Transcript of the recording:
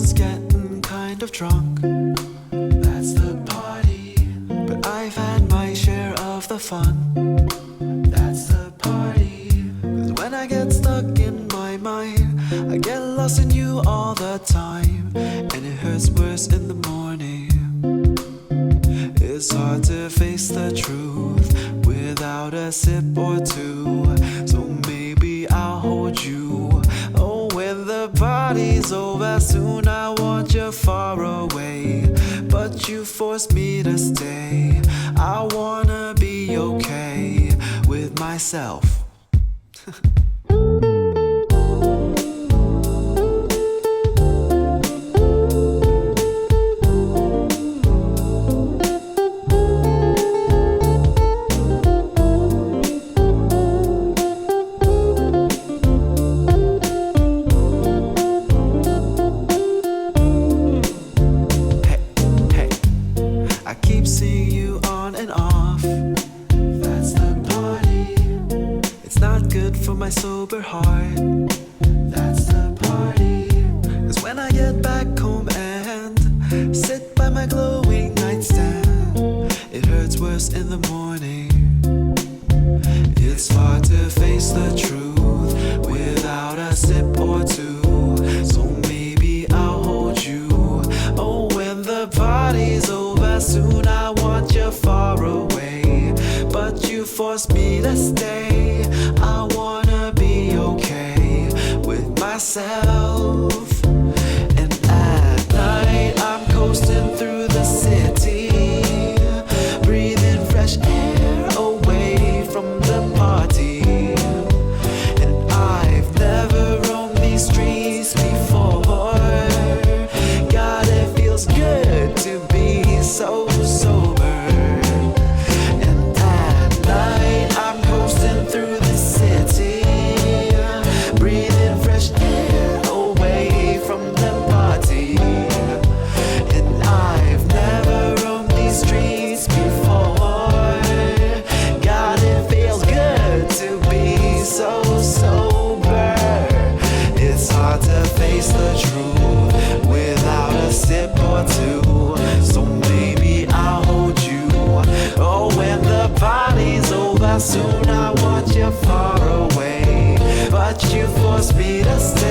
girls getting kind of drunk. That's the party. But I've had my share of the fun. That's the party. 'Cause when I get stuck in my mind, I get lost in you all the time. And it hurts worse in the morning. It's hard to face the truth without a sip or two. So maybe I'll hold you. Oh, when the party's over, soon I want you far away. But you force me to stay. I wanna be okay with myself. I keep seeing you on and off. That's the party. It's not good for my sober heart. That's the party. 'Cause when I get back home and sit by my glowing nightstand, it hurts worse in the morning. It's hard to face the truth without a sip or two. So maybe I'll hold you. Oh, when the party's over, soon I want you far away. But you force me to stay. I wanna be okay with myself. And at night I'm coasting through the city, breathing fresh air away from the party. And I've never roamed these streets before. God, it feels good to be so sober. And at night I'm coasting through the city, breathing fresh air away from the party. And I've never roamed these streets before. God, it feels good to be so sober. It's hard to face the truth without a sip or two. So maybe I'll hold you. Oh, when the party's over, soon I want you far away. But you force me to stay.